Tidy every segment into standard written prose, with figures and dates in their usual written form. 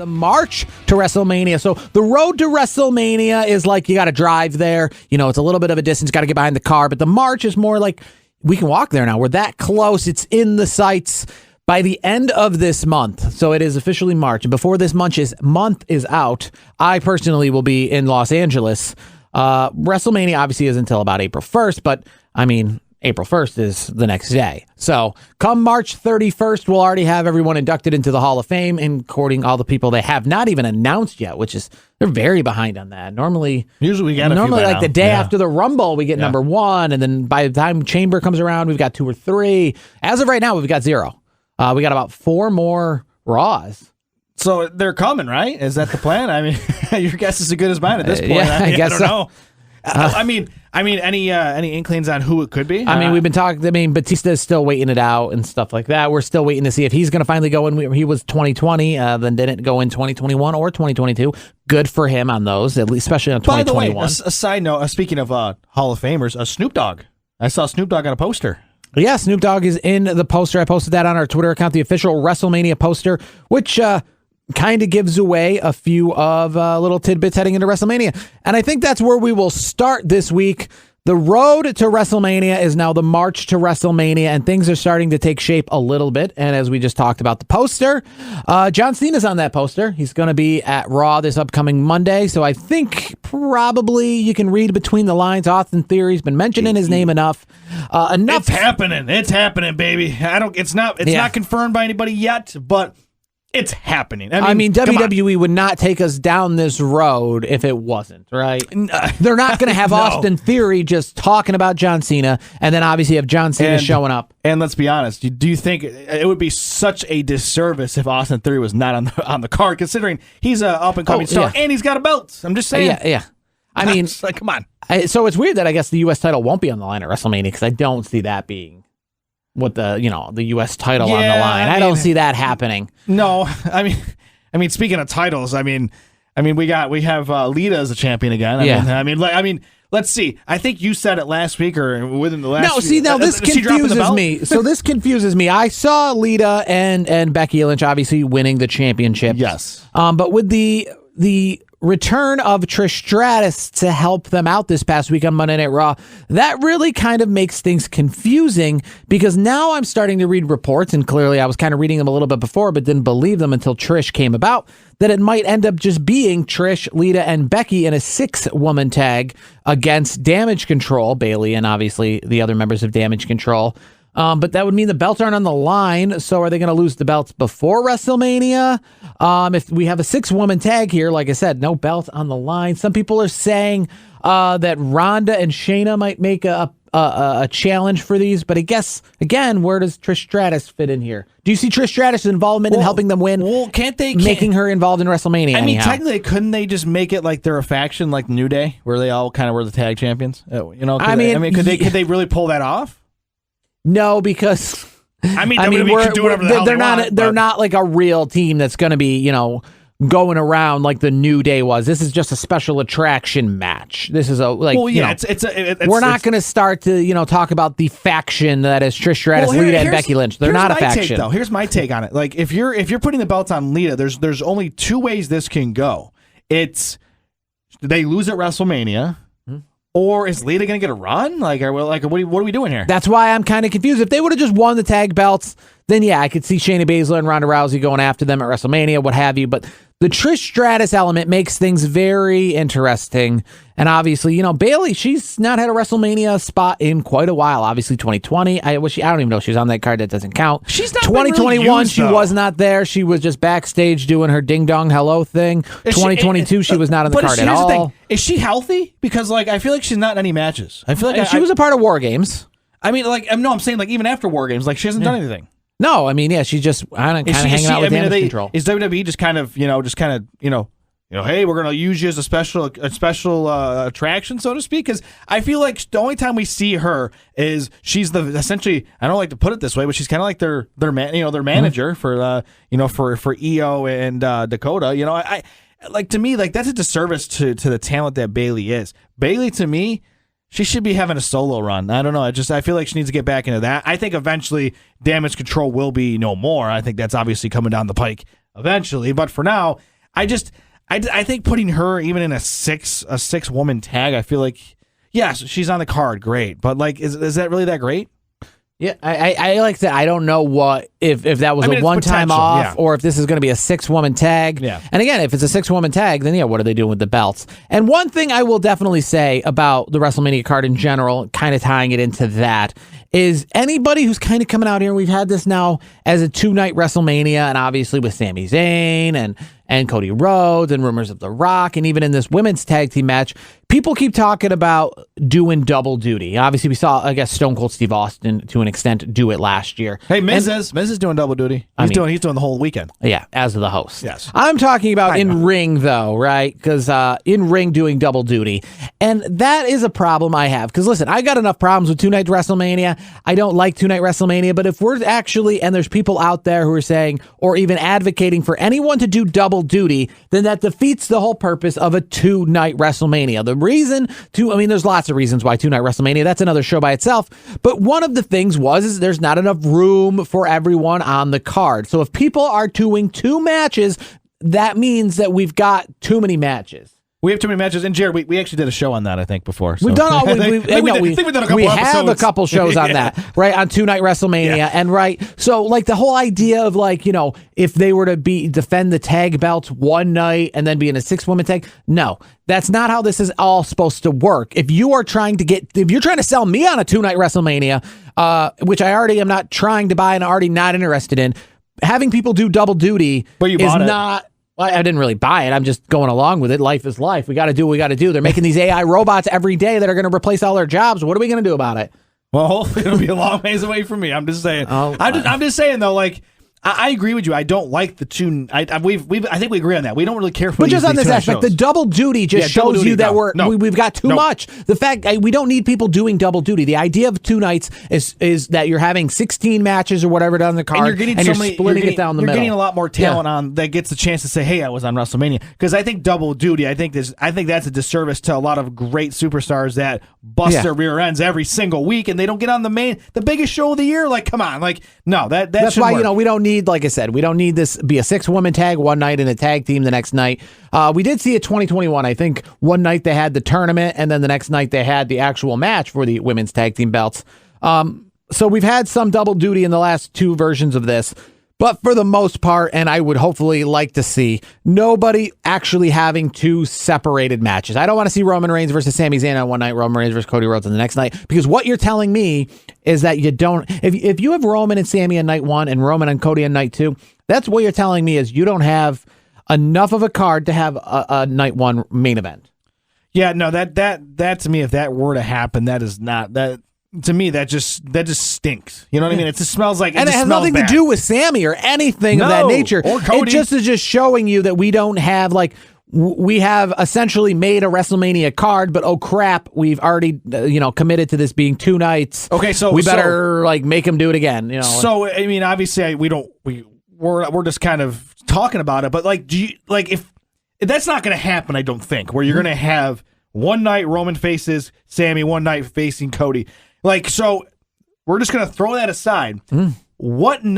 the march to WrestleMania. So the road to WrestleMania is like you got to drive there. You know, it's a little bit of a distance, got to get behind the car. But the march is more like we can walk there now. We're that close. It's in the sights by the end of this month. So it is officially March. And before this month is out, I personally will be in Los Angeles. WrestleMania obviously is until about April 1st, but I mean, April 1st is the next day. So come March 31st, we'll already have everyone inducted into the Hall of Fame, including all the people they have not even announced yet, which is, they're very behind on that. Usually we get like the day after the Rumble, we get number one. And then by the time Chamber comes around, we've got 2 or 3. As of right now, we've got 0. We got about 4 more Raws. So they're coming, right? Is that the plan? I mean, your guess is as good as mine at this point. I guess I don't know. I mean, any inklings on who it could be? I mean, we've been talking. I mean, Batista's still waiting it out and stuff like that. We're still waiting to see if he's going to finally go in. He was 2020, then didn't go in 2021 or 2022. Good for him on those, at least, especially on 2021. By the way, a side note. Speaking of Hall of Famers, Snoop Dogg. I saw Snoop Dogg on a poster. Yeah, Snoop Dogg is in the poster. I posted that on our Twitter account, the official WrestleMania poster, which kind of gives away a few of little tidbits heading into WrestleMania. And I think that's where we will start this week. The road to WrestleMania is now the march to WrestleMania, and things are starting to take shape a little bit. And as we just talked about the poster, John Cena's on that poster. He's going to be at Raw this upcoming Monday. So I think probably you can read between the lines. Austin Theory's been mentioning his name enough. It's happening. It's happening, baby. It's not confirmed by anybody yet, but it's happening. I mean WWE would not take us down this road if it wasn't, right? They're not going to have Austin Theory just talking about John Cena, and then obviously have John Cena showing up. And let's be honest, do you think it would be such a disservice if Austin Theory was not on the card, considering he's an up-and-coming star and he's got a belt? I'm just saying. Yeah. I mean, like, come on. So it's weird that I guess the U.S. title won't be on the line at WrestleMania, because I don't see that being with the U.S. title on the line. I don't see that happening. No, I mean, speaking of titles, I mean, we have Lita as a champion again. I mean, let's see. I think you said it last week or within the last. No, see, now this confuses me. So this confuses me. I saw Lita and Becky Lynch obviously winning the championship. Yes. But with the return of Trish Stratus to help them out this past week on Monday Night Raw, that really kind of makes things confusing, because now I'm starting to read reports, and clearly I was kind of reading them a little bit before but didn't believe them until Trish came about, that it might end up just being Trish, Lita, and Becky in a 6-woman tag against Damage Control, Bayley, and obviously the other members of Damage Control. But that would mean the belts aren't on the line. So are they going to lose the belts before WrestleMania? If we have a 6-woman tag here, like I said, no belts on the line. Some people are saying that Ronda and Shayna might make a challenge for these. But I guess, again, where does Trish Stratus fit in here? Do you see Trish Stratus' involvement in helping them win? Well, making her involved in WrestleMania? I mean, technically, couldn't they just make it like they're a faction, like New Day, where they all kind of were the tag champions? Could they really pull that off? No, because WWE could do whatever the hell they want, they're not like a real team that's going to be, going around like the New Day was. This is just a special attraction match. This is we're not going to start to, talk about the faction that is Trish Stratus, Lita, and Becky Lynch. They're not a faction. Here's my take on it. Like, if you're putting the belts on Lita, there's only 2 ways this can go. It's they lose at WrestleMania. Or is Lita going to get a run? What are we doing here? That's why I'm kind of confused. If they would have just won the tag belts, then I could see Shayna Baszler and Ronda Rousey going after them at WrestleMania, what have you. But the Trish Stratus element makes things very interesting. And obviously, Bayley, she's not had a WrestleMania spot in quite a while. Obviously, 2020. I don't even know if she was on that card. That doesn't count. She's not 2021. Really used, she was not there. She was just backstage doing her ding dong hello thing. 2022, she was not on the card at all. Is she healthy? Because I feel like she's not in any matches. I feel like she was a part of War Games. I mean, I'm saying even after War Games, she hasn't done anything. No, I mean, she's just kind of hanging out with Damage Control. Is WWE just kind of, hey, we're going to use you as a special attraction, so to speak? Because I feel like the only time we see her is she's essentially, I don't like to put it this way, but she's kind of like their manager for EO and Dakota. To me, that's a disservice to the talent that Bayley is. Bayley, to me, she should be having a solo run. I don't know. I feel like she needs to get back into that. I think eventually Damage Control will be no more. I think that's obviously coming down the pike eventually. But for now, I think putting her even in a six woman tag, I feel like, yes, she's on the card, great. But like, is that really that great? Yeah, I like that. I don't know what if that was a one-time off or if this is going to be a 6-woman tag. Yeah. And again, if it's a 6-woman tag, then what are they doing with the belts? And one thing I will definitely say about the WrestleMania card in general, kind of tying it into that, is anybody who's kind of coming out here, we've had this now as a 2-night WrestleMania, and obviously with Sami Zayn and Cody Rhodes and rumors of The Rock, and even in this women's tag team match, people keep talking about doing double duty. Obviously, we saw, I guess, Stone Cold Steve Austin, to an extent, do it last year. Hey, Miz is doing double duty. He's doing the whole weekend. Yeah, as the host. Yes. I'm talking about in ring, though, right? Because in ring doing double duty. And that is a problem I have. Because listen, I got enough problems with 2-night WrestleMania. I don't like 2-night WrestleMania. But if we're actually, and there's people out there who are saying, or even advocating for anyone to do double duty, then that defeats the whole purpose of a 2-night WrestleMania. The reason there's lots of reasons why 2-night WrestleMania, that's another show by itself. But one of the things is there's not enough room for everyone on the card. So if people are doing 2 matches, that means that we've got too many matches. We have too many matches. And Jared, we actually did a show on that, I think, before. So. We've done all. We have a couple shows on that, right? On 2-night WrestleMania, and right. So like the whole idea of like, if they were to defend the tag belts one night and then be in a 6-woman tag, no, that's not how this is all supposed to work. If you're trying to sell me on a 2-night WrestleMania, which I already am not trying to buy and already not interested in, having people do double duty is not. I didn't really buy it. I'm just going along with it. Life is life. We got to do what we got to do. They're making these AI robots every day that are going to replace all their jobs. What are we going to do about it? Well, hopefully it'll be a long ways away from me. I'm just saying. I'm just saying though, like, I agree with you. I don't like the 2. I think we agree on that. We don't really care for. But just on this aspect, the double duty shows you that we've got too much. The fact we don't need people doing double duty. The idea of 2 nights is that you're having 16 matches or whatever on the card, and you're splitting it down the middle. You're getting a lot more talent on that gets the chance to say, "Hey, I was on WrestleMania." Because I think double duty. I think that's a disservice to a lot of great superstars that bust their rear ends every single week, and they don't get on the biggest show of the year. Like, come on, like no, that's why work. We don't need. Like I said, we don't need this be a 6-woman tag one night and a tag team the next night. We did see it 2021. I think one night they had the tournament, and then the next night they had the actual match for the women's tag team belts. So we've had some double duty in the last 2 versions of this. But for the most part, and I would hopefully like to see, nobody actually having 2 separated matches. I don't want to see Roman Reigns versus Sami Zayn on one night, Roman Reigns versus Cody Rhodes on the next night, because what you're telling me is that you don't, if you have Roman and Sami on night 1 and Roman and Cody on night 2, that's what you're telling me is you don't have enough of a card to have a night 1 main event. Yeah, no, that to me, if that were to happen, that is not that. To me, that just stinks. You know what I mean? It just smells like, and it has nothing to do with Sammy or anything of that nature. Or Cody. It just is just showing you that we don't have we have essentially made a WrestleMania card, but oh crap, we've already committed to this being 2 nights. Okay, so we better make them do it again. So I mean, obviously, we're just kind of talking about it, but if that's not going to happen, I don't think. Where you're going to have one night Roman faces Sammy, one night facing Cody. So we're just going to throw that aside. Whatever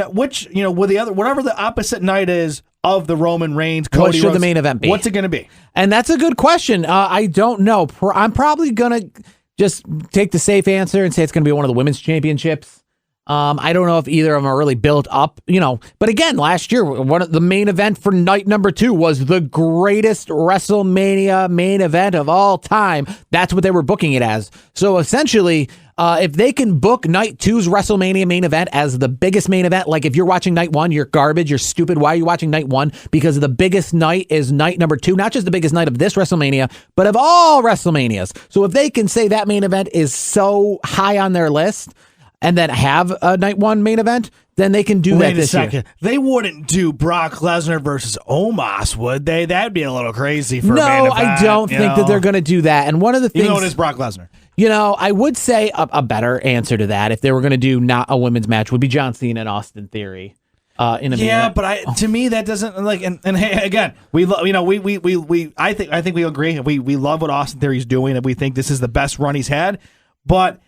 the opposite night is of the Roman Reigns, Cody what should Rhodes, the main event be? What's it going to be? And that's a good question. I don't know. I'm probably going to just take the safe answer and say it's going to be one of the women's championships. I don't know if either of them are really built up, but again, last year, one of the main event for night number 2 was the greatest WrestleMania main event of all time. That's what they were booking it as. So essentially, if they can book night 2's WrestleMania main event as the biggest main event, like if you're watching night 1, you're garbage, you're stupid. Why are you watching night 1? Because the biggest night is night number 2, not just the biggest night of this WrestleMania, but of all WrestleManias. So if they can say that main event is so high on their list, and then have a night 1 main event, then they can do that this year. They wouldn't do Brock Lesnar versus Omos, would they? That'd be a little crazy for a main event. I don't think that they're going to do that. And one of the things... Even though it is Brock Lesnar. I would say a better answer to that, if they were going to do not a women's match, would be John Cena and Austin Theory. To me that doesn't and hey, again, I think we agree. We love what Austin Theory's doing, and we think this is the best run he's had, but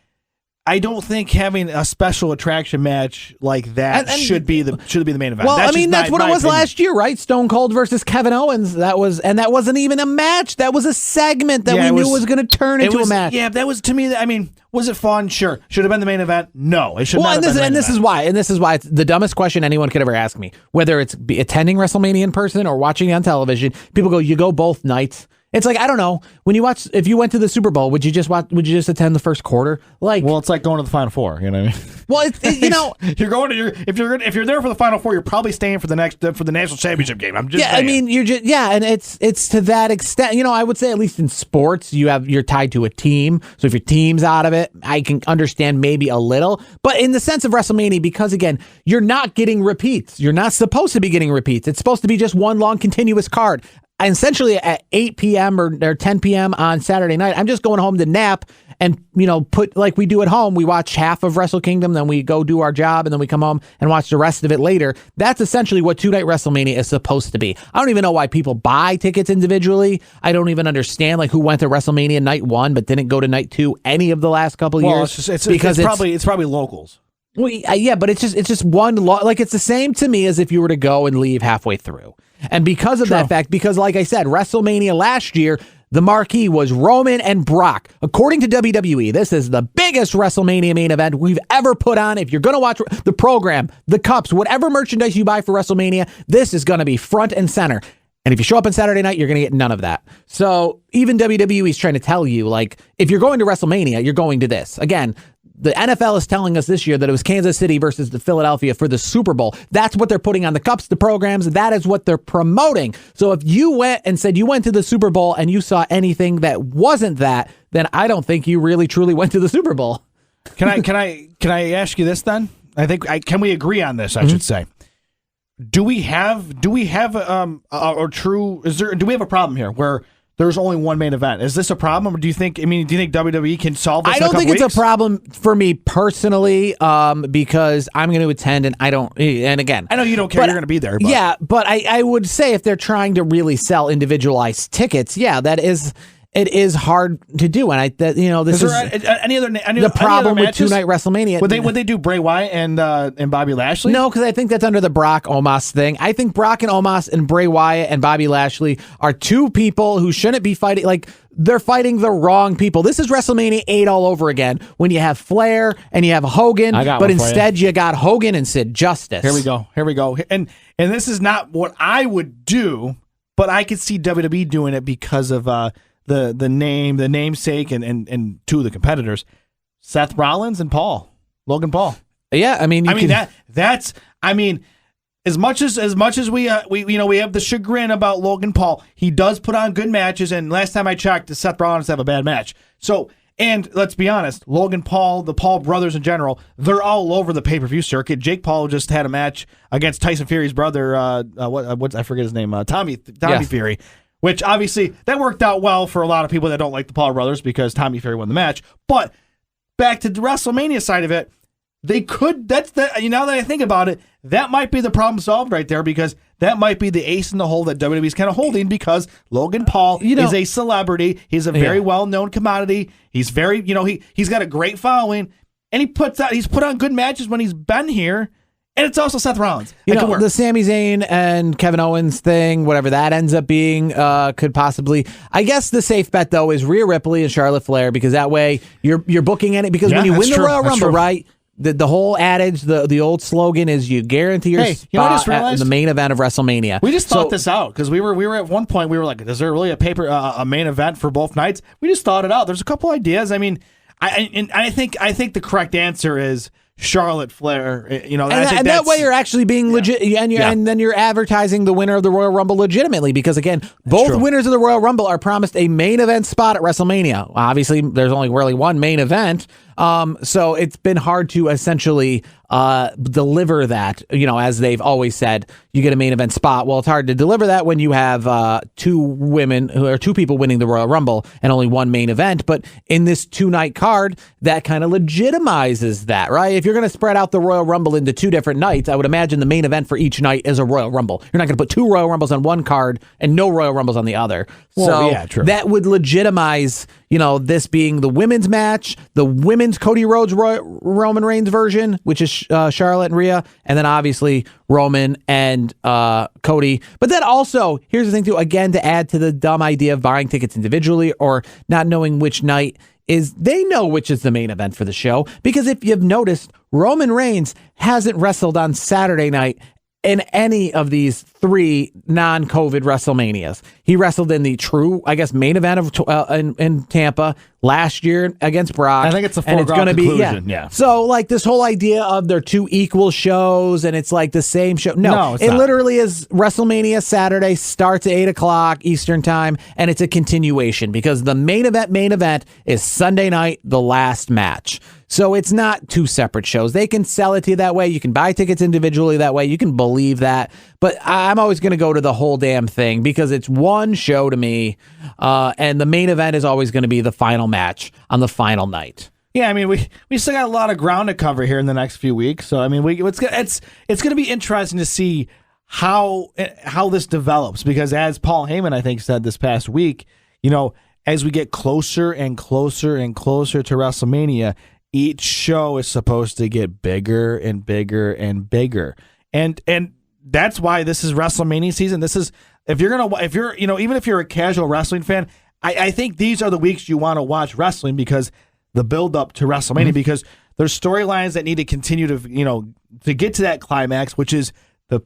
I don't think having a special attraction match like that should be the main event. Well, that's what it was last year, right? Stone Cold versus Kevin Owens. That wasn't even a match. That was a segment that we knew was going to turn into a match. Yeah, that was, to me. I mean, was it fun? Sure. Should have been the main event? No, it should not have been. And this is why it's the dumbest question anyone could ever ask me. Whether it's attending WrestleMania in person or watching it on television, people go, "You go both nights." It's like, I don't know. If you went to the Super Bowl, would you just attend the first quarter? Well, it's like going to the Final Four. You know what I mean? Well, you're going to if you're there for the Final Four, you're probably staying for the national championship game. I'm just saying. I mean, and it's to that extent. I would say at least in sports, you're tied to a team. So if your team's out of it, I can understand maybe a little. But in the sense of WrestleMania, because again, you're not getting repeats. You're not supposed to be getting repeats. It's supposed to be just one long continuous card. And essentially at 8 p.m. or 10 p.m. on Saturday night, I'm just going home to nap and, put like we do at home. We watch half of Wrestle Kingdom, then we go do our job, and then we come home and watch the rest of it later. That's essentially what two-night WrestleMania is supposed to be. I don't even know why people buy tickets individually. I don't even understand who went to WrestleMania night 1 but didn't go to night 2 any of the last couple of years. It's probably locals. Well, yeah, but it's just one it's the same to me as if you were to go and leave halfway through. And because of that fact, because like I said, WrestleMania last year, the marquee was Roman and Brock. According to WWE, this is the biggest WrestleMania main event we've ever put on. If you're going to watch the program, the cups, whatever merchandise you buy for WrestleMania, this is going to be front and center. And if you show up on Saturday night, you're going to get none of that. So even WWE is trying to tell you, if you're going to WrestleMania, you're going to this. Again, the NFL is telling us this year that it was Kansas City versus the Philadelphia for the Super Bowl. That's what they're putting on the cups, the programs. That is what they're promoting. So if you went and said you went to the Super Bowl and you saw anything that wasn't that, then I don't think you really truly went to the Super Bowl. Can I ask you this then? Can we agree on this? I should say. Do we have a problem here where there's only one main event? Is this a problem, or do you think WWE can solve this? I don't think it's a problem for me personally, because I'm going to attend, and I don't. And again, I know you don't care. You're going to be there. But. Yeah, but I would say if they're trying to really sell individualized tickets, it is hard to do, and this is the problem with two-night WrestleMania. Would they do Bray Wyatt and Bobby Lashley? No, because I think that's under the Brock Omos thing. I think Brock and Omos and Bray Wyatt and Bobby Lashley are two people who shouldn't be fighting. They're fighting the wrong people. This is WrestleMania 8 all over again. When you have Flair and you have Hogan, but instead you got Hogan and Sid Justice. Here we go. And this is not what I would do, but I could see WWE doing it because of the namesake, and two of the competitors, Seth Rollins and Logan Paul. Yeah, that's as much as we have the chagrin about Logan Paul, he does put on good matches, and last time I checked, Seth Rollins have a bad match. So, and let's be honest, Logan Paul, the Paul brothers in general, they're all over the pay-per-view circuit. Jake Paul just had a match against Tyson Fury's brother, I forget his name, Tommy Fury. Which obviously that worked out well for a lot of people that don't like the Paul brothers because Tommy Fury won the match. But back to the WrestleMania side of it, they could. Now that I think about it, that might be the problem solved right there, because that might be the ace in the hole that WWE is kind of holding, because Logan Paul is a celebrity. He's a very well-known commodity. He's very, he's got a great following, and he's put on good matches when he's been here. And it's also Seth Rollins. The Sami Zayn and Kevin Owens thing, whatever that ends up being, could possibly. I guess the safe bet though is Rhea Ripley and Charlotte Flair, because that way you're booking it. Because when you win the Royal Rumble, right? The whole adage, the old slogan is you guarantee your spot at the main event of WrestleMania. We just thought this out because we were at one point we were like, is there really a main event for both nights? We just thought it out. There's a couple ideas. I think the correct answer is Charlotte Flair, and that way you're actually being legit, and then you're advertising the winner of the Royal Rumble legitimately, because again, both winners of the Royal Rumble are promised a main event spot at WrestleMania. Obviously, there's only really one main event, so it's been hard to essentially deliver that, as they've always said, you get a main event spot. Well, it's hard to deliver that when you have two people winning the Royal Rumble and only one main event. But in this 2-night card, that kind of legitimizes that, right? If you're going to spread out the Royal Rumble into 2 different nights, I would imagine the main event for each night is a Royal Rumble. You're not going to put 2 Royal Rumbles on one card and no Royal Rumbles on the other. That would legitimize this being the women's match, the women's Cody Rhodes Roman Reigns version, which is Charlotte and Rhea, and then obviously Roman and Cody. But then also, here's the thing too, again, to add to the dumb idea of buying tickets individually or not knowing which night, is they know which is the main event for the show. Because if you've noticed, Roman Reigns hasn't wrestled on Saturday night in any of these 3 non-COVID WrestleManias. He wrestled in the true, I guess, main event of in Tampa last year against Brock. I think it's a foregone conclusion. Yeah. So, like, this whole idea of they're 2 equal shows and it's like the same show. No, it's it not. literally is WrestleMania Saturday, starts at 8 o'clock Eastern time, and it's a continuation because the main event is Sunday night, the last match. So it's not 2 separate shows. They can sell it to you that way. You can buy tickets individually that way. You can believe that. But I'm always going to go to the whole damn thing because it's one show to me. And the main event is always going to be the final match on the final night. Yeah, I mean, we still got a lot of ground to cover here in the next few weeks. So, I mean, it's going to be interesting to see how this develops because as Paul Heyman, I think, said this past week, as we get closer and closer and closer to WrestleMania, each show is supposed to get bigger and bigger and bigger. And that's why this is WrestleMania season. This is even if you're a casual wrestling fan, I think these are the weeks you want to watch wrestling because the build up to WrestleMania, because there's storylines that need to continue to get to that climax, which is the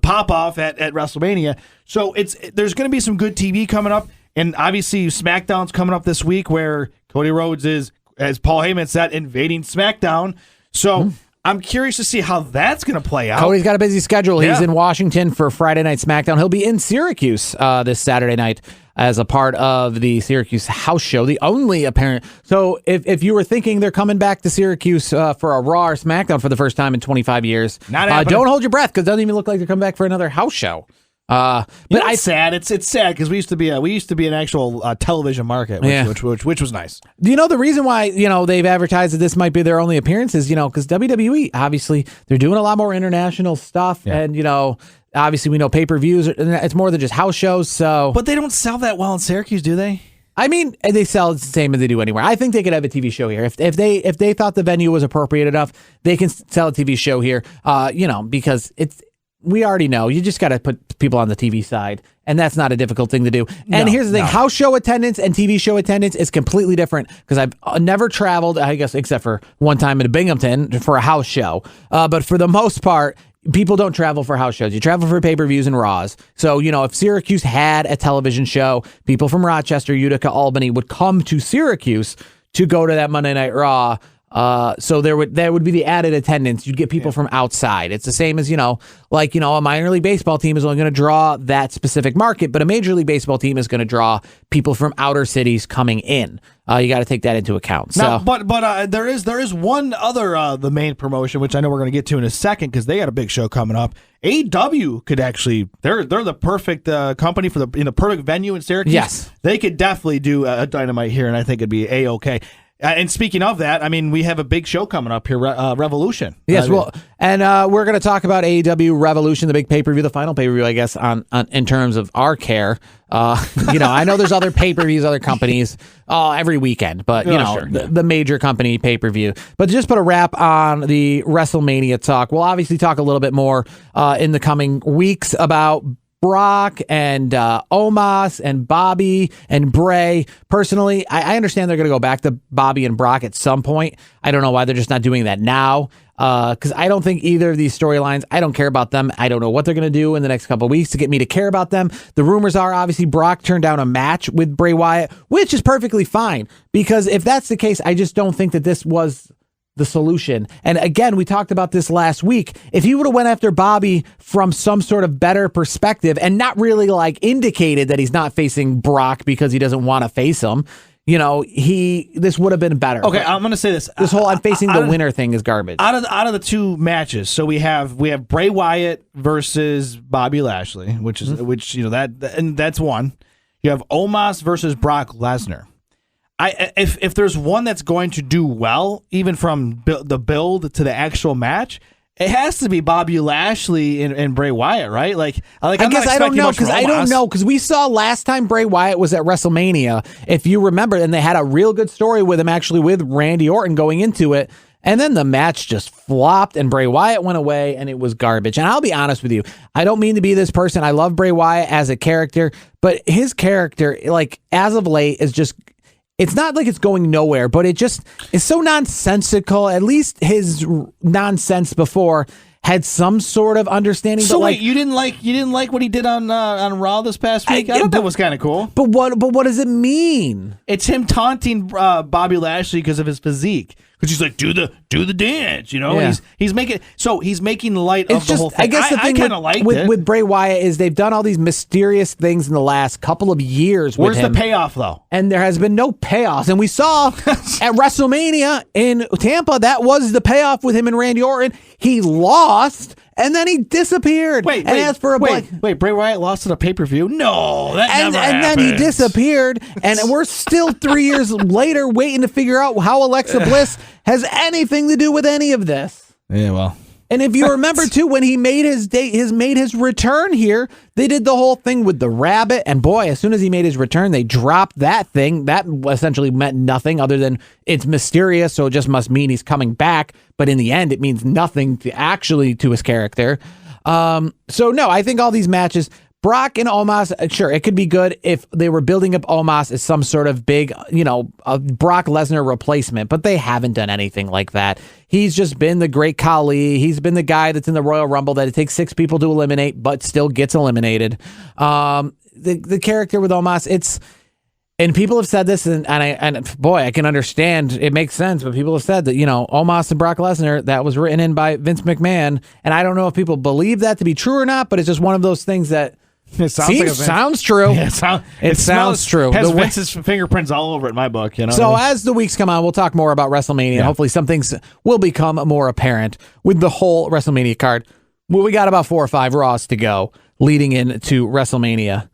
pop off at WrestleMania. So there's going to be some good TV coming up, and obviously SmackDown's coming up this week where Cody Rhodes is, as Paul Heyman said, invading SmackDown. So I'm curious to see how that's going to play out. Cody's got a busy schedule. He's Yeah. in Washington for Friday Night SmackDown. He'll be in Syracuse this Saturday night as a part of the Syracuse house show, the only apparent. So if you were thinking they're coming back to Syracuse for a Raw or SmackDown for the first time in 25 years, Not happening. don't hold your breath because it doesn't even look like they're coming back for another house show. But It's sad. It's sad because we used to be an actual television market, which was nice. Do you know the reason why they've advertised that this might be their only appearances? Because WWE obviously they're doing a lot more international stuff, and obviously we know pay-per-views. It's more than just house shows. So, But they don't sell that well in Syracuse, do they? I mean, they sell it the same as they do anywhere. I think they could have a TV show here if they thought the venue was appropriate enough. They can sell a TV show here. Because we already know you just got to put people on the TV side, and that's not a difficult thing to do. And here's the thing: house show attendance and TV show attendance is completely different because I've never traveled, I guess, except for one time in Binghamton for a house show. But for the most part, people don't travel for house shows. You travel for pay-per-views and Raws. So, if Syracuse had a television show, people from Rochester, Utica, Albany would come to Syracuse to go to that Monday Night Raw. So there would be the added attendance. You'd get people from outside. It's the same as, a minor league baseball team is only going to draw that specific market, but a major league baseball team is going to draw people from outer cities coming in. You got to take that into account. Now, but there is one other the main promotion, which I know we're going to get to in a second because they got a big show coming up. AEW could actually they're the perfect company for the perfect venue in Syracuse. Yes, they could definitely do a Dynamite here, and I think it'd be A-okay. And speaking of that, I mean, we have a big show coming up here, Revolution. Yes, and we're going to talk about AEW Revolution, the big pay-per-view, the final pay-per-view, I guess, on in terms of our care. I know there's other pay-per-views, other companies every weekend, but the major company pay-per-view. But to just put a wrap on the WrestleMania talk, we'll obviously talk a little bit more in the coming weeks about Brock and Omos and Bobby and Bray. Personally, I understand they're going to go back to Bobby and Brock at some point. I don't know why they're just not doing that now. Because I don't think either of these storylines, I don't care about them. I don't know what they're going to do in the next couple of weeks to get me to care about them. The rumors are obviously Brock turned down a match with Bray Wyatt, which is perfectly fine. Because if that's the case, I just don't think that this was the solution. And again, we talked about this last week. If he would have went after Bobby from some sort of better perspective and not really indicated that he's not facing Brock because he doesn't want to face him, this would have been better. Okay, I'm going to say this. This whole I'm facing the winner thing is garbage. Out of the two matches, so we have Bray Wyatt versus Bobby Lashley, which and that's one. You have Omos versus Brock Lesnar. If there's one that's going to do well, even from the build to the actual match, It has to be Bobby Lashley and Bray Wyatt, right? I guess I don't know because we saw last time Bray Wyatt was at WrestleMania, if you remember, and they had a real good story with him actually with Randy Orton going into it. And then the match just flopped and Bray Wyatt went away and it was garbage. And I'll be honest with you, I don't mean to be this person. I love Bray Wyatt as a character, but his character, as of late, is just, it's not like it's going nowhere, but it just is so nonsensical. At least his nonsense before had some sort of understanding. So but wait, you didn't like what he did on Raw this past week? I thought that was kind of cool. But what does it mean? It's him taunting Bobby Lashley because of his physique. Because he's like, do the dance, Yeah. He's making light of the whole thing. I guess the thing with Bray Wyatt is they've done all these mysterious things in the last couple of years. Where's with him, the payoff though? And there has been no payoffs. And we saw at WrestleMania in Tampa, that was the payoff with him and Randy Orton. He lost. And then he disappeared. Wait, Bray Wyatt lost at a pay-per-view? No, that never happened. And then he disappeared, and we're still 3 years later waiting to figure out how Alexa Bliss has anything to do with any of this. Yeah, well. And if you remember too, when he made his return here, they did the whole thing with the rabbit. And boy, as soon as he made his return, they dropped that thing. That essentially meant nothing other than it's mysterious, so it just must mean he's coming back. But in the end, it means nothing to his character. So no, I think all these matches, Brock and Omos, sure, it could be good if they were building up Omos as some sort of big, a Brock Lesnar replacement, but they haven't done anything like that. He's just been the great Khali. He's been the guy that's in the Royal Rumble that it takes 6 people to eliminate, but still gets eliminated. The character with Omos, and people have said this, and boy, I can understand. It makes sense, but people have said that, Omos and Brock Lesnar, that was written in by Vince McMahon, and I don't know if people believe that to be true or not, but it's just one of those things that sounds true. Yeah, it sounds true. Has Vince's fingerprints all over it in my book. So as the weeks come on, we'll talk more about WrestleMania. Yeah. Hopefully some things will become more apparent with the whole WrestleMania card. Well, we got about 4 or 5 Raws to go leading into WrestleMania.